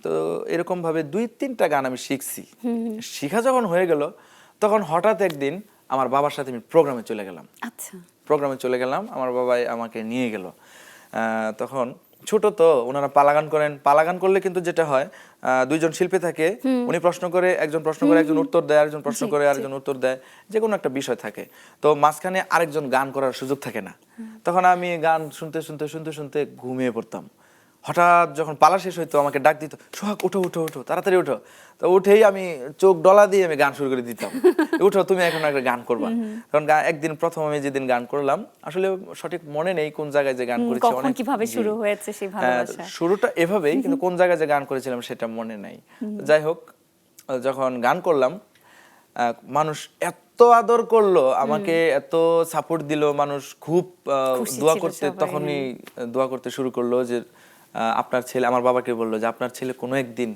তো এরকম ভাবে 2-3টা গান আমি শিখছি। শিখা যখন হয়ে গেল, তখন হঠাৎ একদিন আমার বাবার সাথে আমি প্রোগ্রামে চলে গেলাম। আচ্ছা। প্রোগ্রামে চলে গেলাম, আমার বাবাই আমাকে নিয়ে গেল। তখন ছোট তো, ওনারা পালাগান করেন। পালাগান করলে কিন্তু যেটা হয়, দুইজন শিল্পী থাকে, উনি প্রশ্ন করে, একজন প্রশ্ন করে, একজন উত্তর দেয়, আরেকজন প্রশ্ন জি, করে, জি। আরেকজন উত্তর দেয়, যে কোনো একটা বিষয় থাকে। তো মাঝখানে আরেকজন গান করার সুযোগ থাকে না। তখন আমি গান শুনতে শুনতে শুনতে শুনতে ঘুমিয়ে পড়তাম। হঠাৎ যখন পালা শেষ হইতো, আমাকে ডাক দিত, সোহাগ উঠো উঠো উঠো, তাড়াতাড়ি উঠো। তো উঠেই আমি চোখ ডলা দিয়ে আমি গান শুরু করে দিতাম, উঠো তুমি এখন একটা গান করবা। কারণ একদিন প্রথম আমি যেদিন গান করলাম, আসলে সঠিক মনে নেই কোন জায়গায় যে গান করেছি, কখন কিভাবে জি। শুরু হয়েছে সেই ভালোবাসা? শুরুটা এভাবেই, কিন্তু কোন জায়গায় যে গান করেছিলাম সেটা মনে নাই। যাই হোক, যখন গান করলাম, মানুষ এত আদর করলো আমাকে, এত সাপোর্ট দিল মানুষ, খুব খুশি দোয়া ছিল করতে, সবাই, তখনই দোয়া করতে শুরু করলো যে আপনার ছেলে, আমার বাবাকে বললো যে আপনার ছেলে কোনো একদিন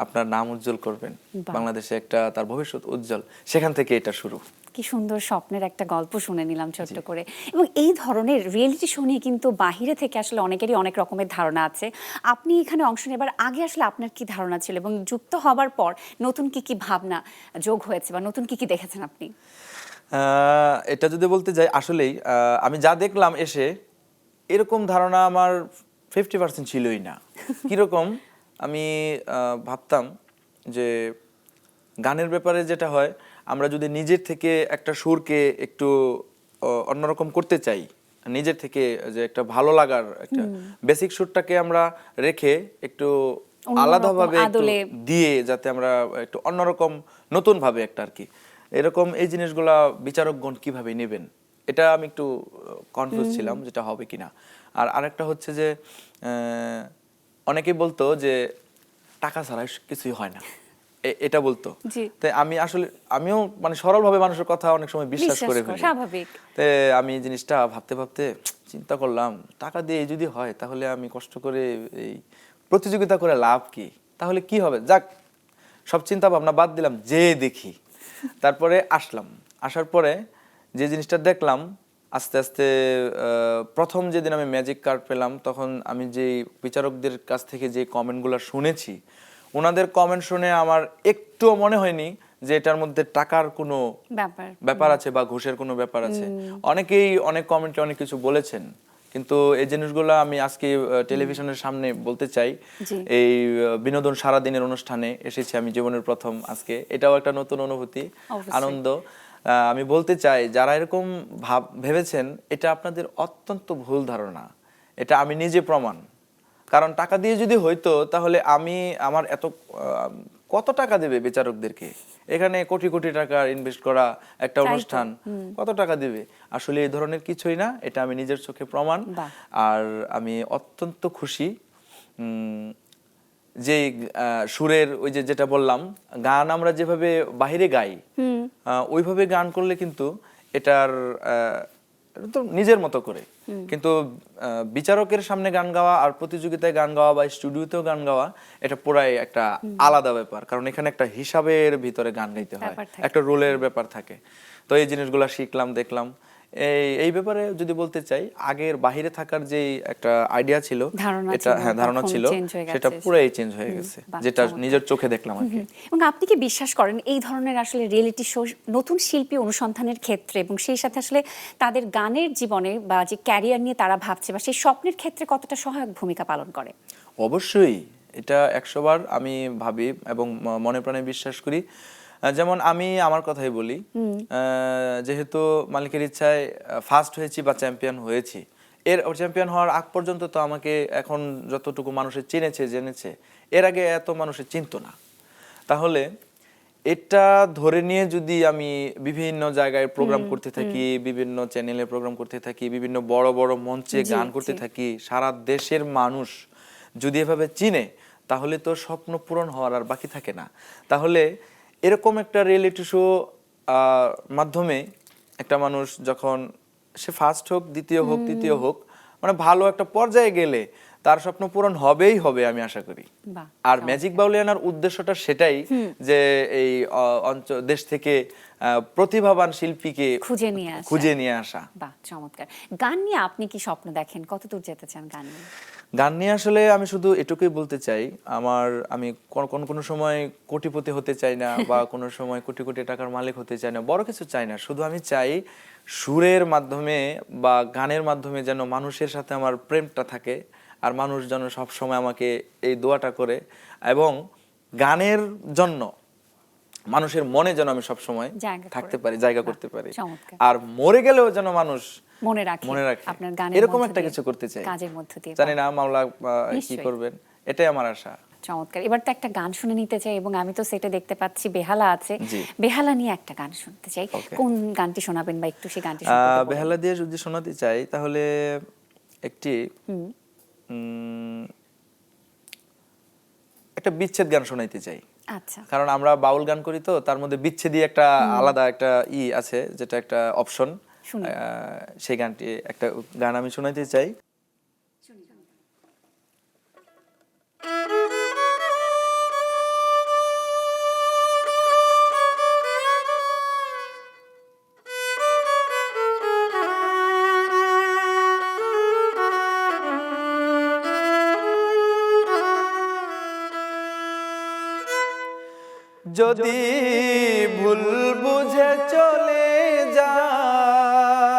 আপনার নাম উজ্জ্বল করবেন, বাহ। বাংলাদেশে একটা তার ভবিষ্যৎ উজ্জ্বল। সেখান থেকে এটা শুরু। কি সুন্দর স্বপ্নের একটা গল্প শুনে নিলাম ছোট্ট করে। এবং এই ধরনের রিয়েলিটি শো নিয়ে কিন্তু বাহিরে থেকে আসলে অনেকেরই অনেক রকমের ধারণা আছে। আপনি এখানে অংশ নেবার আগে আসলে আপনার কি ধারণা ছিল, এবং যুক্ত হবার পর নতুন কি কি ভাবনা যোগ হয়েছে, বা নতুন কি কি দেখেছেন আপনি? এটা যদি বলতে যাই, আসলেই আমি যা দেখলাম এসে, এরকম ধারণা আমার 50% ছিলই না। কিরকম, আমি ভাবতাম যে গানের ব্যাপারে যেটা হয়, আমরা যদি নিজের থেকে একটা সুরকে একটু অন্যরকম করতে চাই নিজের থেকে, যে একটা ভালো লাগার একটা বেসিক সুরটাকে আমরা রেখে একটু আলাদাভাবে একটু দিয়ে, যাতে আমরা একটু অন্যরকম নতুন ভাবে একটা আর কি এরকম এই জিনিসগুলা বিচারকগণ কিভাবে নেবেন, এটা আমি একটু কনফিউজ ছিলাম যেটা হবে কিনা। আর আরেকটা হচ্ছে যে অনেকেই বলতো যে টাকা ছাড়া কিছুই হয় না, এটা বলতো। তাই আমিও মানে সরলভাবে মানুষের কথা অনেক সময় বিশ্বাস করে ফেলি, স্বাভাবিক। তাই আমি জিনিসটা ভাবতে ভাবতে চিন্তা করলাম, টাকা দিয়ে যদি হয় তাহলে আমি কষ্ট করে এই প্রতিযোগিতা করে লাভ কি, তাহলে কি হবে, যাক সব চিন্তা ভাবনা বাদ দিলাম, যে দেখি। তারপরে আসার পরে যে জিনিসটা দেখলাম, আস্তে আস্তে প্রথম যেদিন আমি ম্যাজিক কার্ড পেলাম, তখন আমি যে বিচারকদের কাছ থেকে যে কমেন্টগুলো শুনেছি, ওনাদের কমেন্ট শুনে আমার একটুও মনে হয়নি যে এটার মধ্যে টাকার কোনো ব্যাপার আছে বা ঘুষের কোনো ব্যাপার আছে। অনেকেই অনেক কমেন্টে অনেক কিছু বলেছেন, কিন্তু এই জিনিসগুলো আমি আজকে টেলিভিশনের সামনে বলতে চাই। এই বিনোদন সারাদিনের অনুষ্ঠানে এসেছি আমি জীবনের প্রথম আজকে, এটাও একটা নতুন অনুভূতি, আনন্দ। আমি বলতে চাই, যারা এরকম ভেবেছেন, এটা আপনাদের অত্যন্ত ভুল ধারণা, এটা আমি নিজে প্রমাণ। কারণ টাকা দিয়ে যদি হইতো তাহলে আমার কত টাকা দেবে বিচারকদেরকে, এখানে কোটি কোটি টাকা ইনভেস্ট করা একটা অনুষ্ঠান, কত টাকা দিবে? আসলে এই ধরনের কিছুই না, এটা আমি নিজের চোখে প্রমাণ। আর আমি অত্যন্ত খুশি যে সুরের ওই যেটা বললাম, গান আমরা যেভাবে বাহিরে গাই, ওইভাবে গান করলে কিন্তু এটার তো নিজের মতো করে, কিন্তু বিচারকের সামনে গান গাওয়া আর প্রতিযোগিতায় গান গাওয়া বা স্টুডিওতেও গান গাওয়া, এটা পুরাই একটা আলাদা ব্যাপার। কারণ এখানে একটা হিসাবের ভিতরে গান গাইতে হয়, একটা রোলের ব্যাপার থাকে। তো এই জিনিসগুলো শিখলাম, দেখলাম। এই ব্যাপারে যদি বলতে চাই, আগের বাহিরে থাকার যে একটা আইডিয়া ছিল, এটা ধারণা ছিল, সেটা পুরাই চেঞ্জ হয়ে গেছে, যেটা নিজের চোখে দেখলাম আর কি। এবং আপনি কি বিশ্বাস করেন এই ধরনের আসলে রিয়েলিটি শো নতুন শিল্পী অনুসন্ধানের ক্ষেত্রে এবং সেই সাথে আসলে তাদের গানের জীবনে বা যে ক্যারিয়ার নিয়ে তারা ভাবছে বা সেই স্বপ্নের ক্ষেত্রে কতটা সহায়ক ভূমিকা পালন করে? অবশ্যই, এটা 100 বার আমি ভাবি এবং মনে প্রাণে বিশ্বাস করি। যেমন আমি আমার কথাই বলি, যেহেতু মালিকের ইচ্ছায় ফার্স্ট হয়েছি বা চ্যাম্পিয়ন হয়েছি, চ্যাম্পিয়ন হওয়ার আগ পর্যন্ত তো আমাকে এখন যতটুকু মানুষের চিনেছে, জেনেছে, এর আগে এত মানুষের চিনতো না। তাহলে এটা ধরে নিয়ে যদি আমি বিভিন্ন জায়গায় প্রোগ্রাম করতে থাকি, বিভিন্ন চ্যানেলে প্রোগ্রাম করতে থাকি, বিভিন্ন বড় বড় মঞ্চে গান করতে থাকি, সারা দেশের মানুষ যদি এভাবে চিনে, তাহলে তো স্বপ্ন পূরণ হওয়ার আর বাকি থাকে না। তাহলে এরকম একটা রিয়েলিটি শো মাধ্যমে একটা মানুষ যখন সে ফার্স্ট হোক, দ্বিতীয় হোক, তৃতীয় হোক, মানে ভালো একটা পর্যায়ে গেলে তার স্বপ্ন পূরণ হবেই হবে, আমি আশা করি। আর ম্যাজিক বাউলিয়ানার উদ্দেশ্যটা সেটাই, যে এই দেশ থেকে প্রতিভাবান শিল্পীকে খুঁজে নিয়ে আসা। বাহ, চমৎকার। গান নিয়ে আপনি কি স্বপ্ন দেখেন, কতদূর যেতে চান গান নিয়ে? গান নিয়ে আসলে আমি শুধু এটুকুই বলতে চাই, আমি কোনো সময় কোটিপতি হতে চাই না, বা কোনো সময় কোটি কোটি টাকার মালিক হতে চাই না, বড় কিছু চাই না। শুধু আমি চাই সুরের মাধ্যমে বা গানের মাধ্যমে যেন মানুষের সাথে আমার প্রেমটা থাকে, আর মানুষ যেন সব সময় আমাকে এই দোয়াটা করে, এবং গানের জন্য মানুষের মনে যেন আমি সব সময় থাকতে পারি, জায়গা করতে পারি, আর মরে গেলেও যেন মানুষ মনে রাখে। আপনার গানের এরকম একটা কিছু করতে চাই, কাজের মধ্য দিয়ে। জানি না মাওলা কি করবেন, এটাই আমার আশা। চমৎকার। এবার তো একটা গান শুনে নিতে চাই, এবং আমি তো সেটা দেখতে পাচ্ছি বেহালা আছে, বেহালা নিয়ে একটা গান শুনতে চাই। কোন গানটি শোনাবেন, বা একটু সেই গানটি শুনতে? বেহালা দিয়ে যদি শোনাতে চাই, তাহলে একটি একটা বিচ্ছেদ গান শোনাইতে চাই। আচ্ছা। কারণ আমরা বাউল গান করি, তো তার মধ্যে বিচ্ছেদী একটা আলাদা একটা আছে, যেটা একটা অপশন। সেই গানটি, একটা গান আমি শোনাইতে চাই। যদি ভুল বুঝে চলে যাও,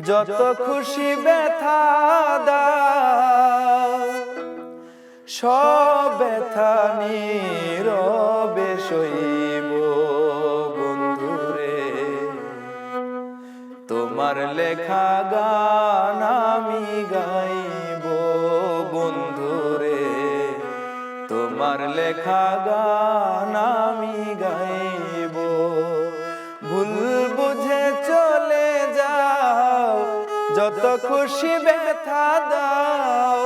যত খুশি ব্যথা দাও, সব ব্যথা নীরবে সইব বন্ধুরে, তোমার লেখা গান আমি গাইব বন্ধুরে, তোমার লেখা গান আমি গাইব। ভুল বুঝে চলে যাও, যত খুশি ব্যথা দাও,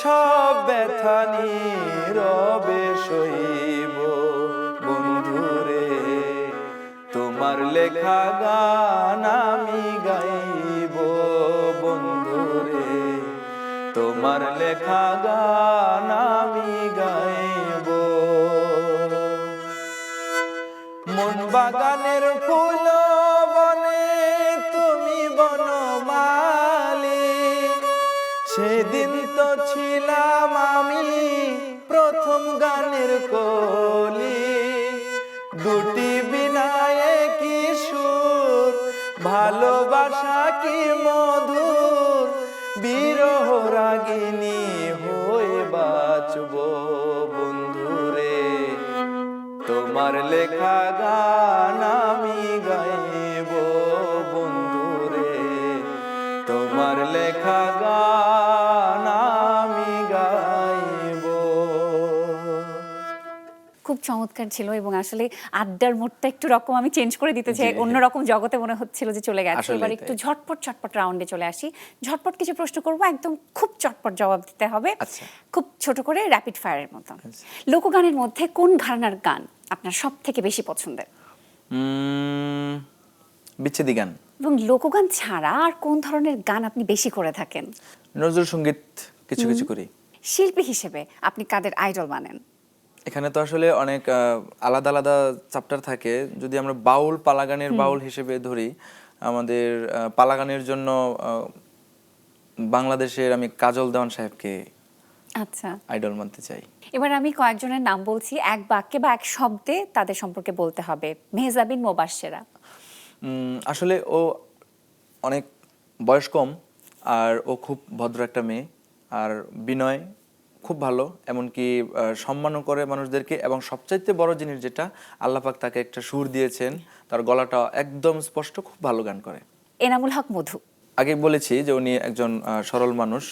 সব ব্যথা নীরবে সইব বন্ধুরে, তোমার লেখা গান আমি গাইব বন্ধুরে, তোমার লেখা গান আমি গাইব। মন বাগানের ফুল বনে তুমি বনমালী, সেদিন তো ছিলাম আমি প্রথম গানের কলি। দুটি বিনায়ে কি সুর, ভালোবাসা কি মধুর, বিরহ রাগিনী হয়ে বাঁচব বন্ধুরে, তোমার লেখা গান আমি গাইব বন্ধুরে, তোমার লেখা গান আমি গাইব। খুব চমৎকার ছিল এবং আসলে আড্ডার মোডটা একটু রকম আমি চেঞ্জ করে দিতে চাই, অন্যরকম জগতে মনে হচ্ছিল যে চলে গেছে। আসলেই এবার তাই। একটু ঝটপট ঝটপট রাউন্ডে চলে আসি। ঝটপট কিছু প্রশ্ন করব, একদম খুব চটপট জবাব দিতে হবে, আচ্ছা। খুব ছোট করে র্যাপিড ফায়ারের মতো। লোকগানের মধ্যে কোন ঘরানার গান আপনার সব থেকে বেশি পছন্দের? বিচ্ছেদি গান। এবং লোকগান ছাড়া আর কোন ধরনের গান আপনি বেশি করে থাকেন? নজরুল সঙ্গীত কিছু কিছু করি। শিল্পী হিসেবে আপনি কাদের আইডল মানেন? এখানে তো আসলে অনেক আলাদা আলাদা চ্যাপ্টার থাকে। যদি আমরা বাউল পালাগানের বাউল হিসেবে ধরি, আমাদের পালাগানের জন্য বাংলাদেশের আমি কাজল দেওয়ান সাহেবকে আচ্ছা, আইডল মানতে চাই। এবার আমি কয়েকজনের নাম বলছি, এক বাক্যে বা এক শব্দে তাদের সম্পর্কে বলতে হবে। মেহজাবিন, মোবাশ্বেরা। আসলে ও অনেক বয়স কম, আর ও খুব ভদ্র একটা মেয়ে, আর বিনয় খুব ভালো, এমনকি সম্মানও করে মানুষদেরকে। এবং সবচাইতে বড় জিনিস যেটা, আল্লাহ পাক তাকে একটা সুর দিয়েছেন, তার গলাটা একদম স্পষ্ট, খুব ভালো গান করে। এনামুল হক মধু। আগে বলেছি যে উনি একজন সরল মানুষ,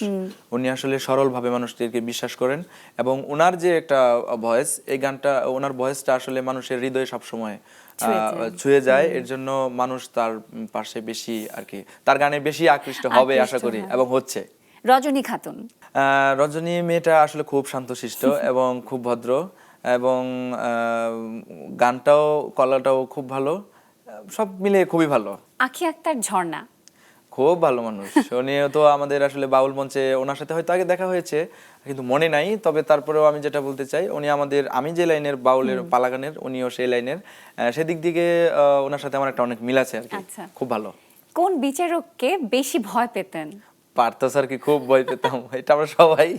উনি আসলে সরলভাবে মানুষদেরকে বিশ্বাস করেন। এবং ওনার যে একটা ভয়েস, এই গানটা, ওনার ভয়েসটা আসলে মানুষের হৃদয়ে সবসময় ছুঁয়ে যায়। এর জন্য মানুষ তার পাশে বেশি আর কি, তার গানে বেশি আকৃষ্ট হবে আশা করি, এবং হচ্ছে। রজনী খাতুন। রজনী মেয়েটা আসলে খুব শান্তশিষ্ট এবং খুব ভদ্র, এবং গানটাও কলাটাও খুব ভালো, সব মিলে খুবই ভালো। আখি আক্তার, ঝর্ণা। খুব ভালো মানুষ। উনিও তো আমাদের আসলে বাউল মঞ্চে, ওনার সাথে হয়তো আগে দেখা হয়েছে কিন্তু মনে নাই। তবে তারপরেও আমি যেটা বলতে চাই, উনি আমাদের, আমি যে লাইনের বাউলের পালাগানের, উনিও সেই লাইনের। সেদিক দিকে ওনার সাথে আমার একটা অনেক মিল আছে আর কি। আচ্ছা। খুব ভালো। কোন বিচারককে বেশি ভয় পেতেন? পার্থ স্যারকে খুব ভয় পেতাম, এটা আমরা সবাই।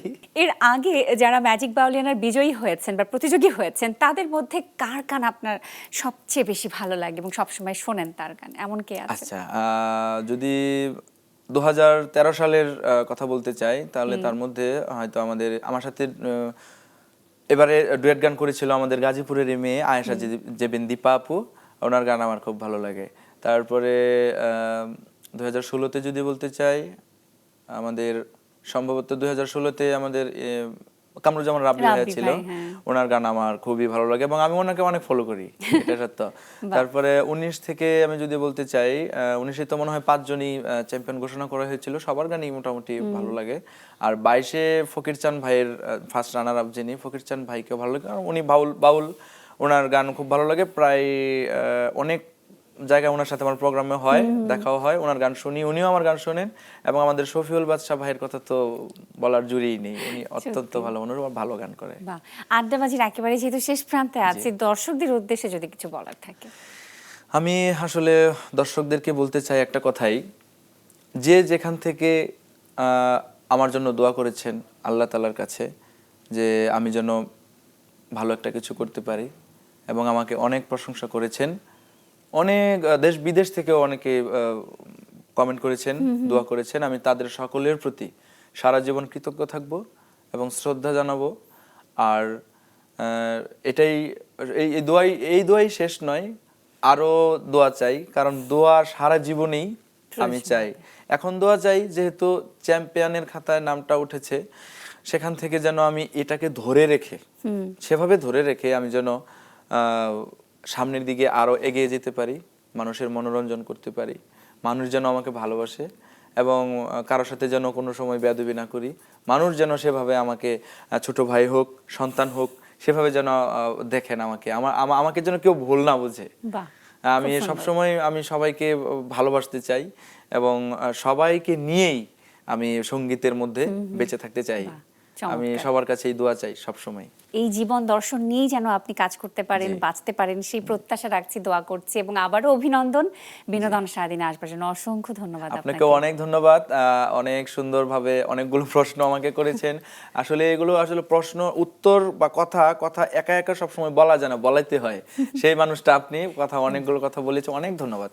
এর আগে যারা ম্যাজিক বাউলিয়ানার বিজয়ী হয়েছেন বা প্রতিযোগী হয়েছেন, তাদের মধ্যে কার গান আপনার সবচেয়ে বেশি ভালো লাগে এবং সবসময় শোনেন তার গান, এমন কে আছে? আচ্ছা, যদি 2013 সালের কথা বলতে চাই, তাহলে তার মধ্যে হয়তো আমার সাথে এবারে ডুয়েট গান করেছিল আমাদের গাজীপুরের মেয়ে আয়েশা জেবিন দীপা আপু, ওনার গান আমার খুব ভালো লাগে। তারপরে 2016-তে যদি বলতে চাই, আমাদের সম্ভবত 2016-তে আমাদের কামরুজ্জামান রাব্বি ভাইয়া ছিল, ওনার গান আমার খুবই ভালো লাগে এবং আমি ওনাকে অনেক ফলো করি, এটা সত্য। তারপরে 19 থেকে আমি যদি বলতে চাই, 19-এ তো মনে হয় 5 জনই চ্যাম্পিয়ন ঘোষণা করা হয়েছিল, সবার গানই মোটামুটি ভালো লাগে। আর 22-এ ফকির চান ভাইয়ের ফার্স্ট রানার আপ যিনি, ফকির চান ভাইকেও ভালো লাগে, কারণ উনি বাউল, ওনার গান খুব ভালো লাগে। প্রায় অনেক জায়গায় ওনার সাথে আমার প্রোগ্রামে হয়, দেখাও হয়, ওনার গান শুনি, উনিও আমার গান শোনেন। এবং আমাদের শফিউল বাদশা ভাইয়ের কথা তো বলার জুড়েই নেই, উনি অত্যন্ত ভালো, ওনারও ভালো গান করে। বাহ, আড্ডাবাজির একেবারে যেহেতু শেষ প্রান্তে আছি, দর্শকদের উদ্দেশ্যে যদি কিছু বলার থাকে। আমি আসলে দর্শকদেরকে বলতে চাই একটা কথাই, যে যেখান থেকে আমার জন্য দোয়া করেছেন আল্লাহ তাআলার কাছে, যে আমি যেন ভালো একটা কিছু করতে পারি, এবং আমাকে অনেক প্রশংসা করেছেন, অনেক দেশ বিদেশ থেকেও অনেকে কমেন্ট করেছেন, দোয়া করেছেন। আমি তাদের সকলের প্রতি সারা জীবন কৃতজ্ঞ থাকব এবং শ্রদ্ধা জানাবো। আর এটাই, এই দোয়াই শেষ নয়, আরো দোয়া চাই, কারণ দোয়া সারা জীবনেই আমি চাই। এখন দোয়া চাই, যেহেতু চ্যাম্পিয়নের খাতায় নামটা উঠেছে, সেখান থেকে যেন আমি এটাকে ধরে রেখে, সেভাবে ধরে রেখে আমি যেন সামনের দিকে আরো এগিয়ে যেতে পারি, মানুষের মনোরঞ্জন করতে পারি, মানুষ যেন আমাকে ভালোবাসে, এবং কারোর সাথে যেন কোনো সময় বেয়াদবি না করি, মানুষ যেন সেভাবে আমাকে ছোট ভাই হোক, সন্তান হোক, সেভাবে যেন দেখেন আমাকে, আমাকে যেন কেউ ভুল না বুঝে। বাহ, আমি সবসময় আমি সবাইকে ভালোবাসতে চাই, এবং সবাইকে নিয়েই আমি সঙ্গীতের মধ্যে বেঁচে থাকতে চাই। আমি সবার কাছেই দোয়া চাই সবসময়। এই জীবন দর্শন নিয়েই যেন আপনি কাজ করতে পারেন, বাঁচতে পারেন, সেই প্রত্যাশা রাখছি, দোয়া করছি। এবং আবারও অভিনন্দন বিনোদন সারাদিনে আসবার জন্য। অসংখ্য ধন্যবাদ আপনাকে। অনেক ধন্যবাদ। অনেক সুন্দরভাবে অনেকগুলো প্রশ্ন আমাকে করেছেন। আসলে এগুলো আসলে প্রশ্ন উত্তর বা কথা একা একা সবসময় বলা যায় না, বলাইতে হয়। সেই মানুষটা আপনি, কথা অনেকগুলো কথা বলেছে। অনেক ধন্যবাদ।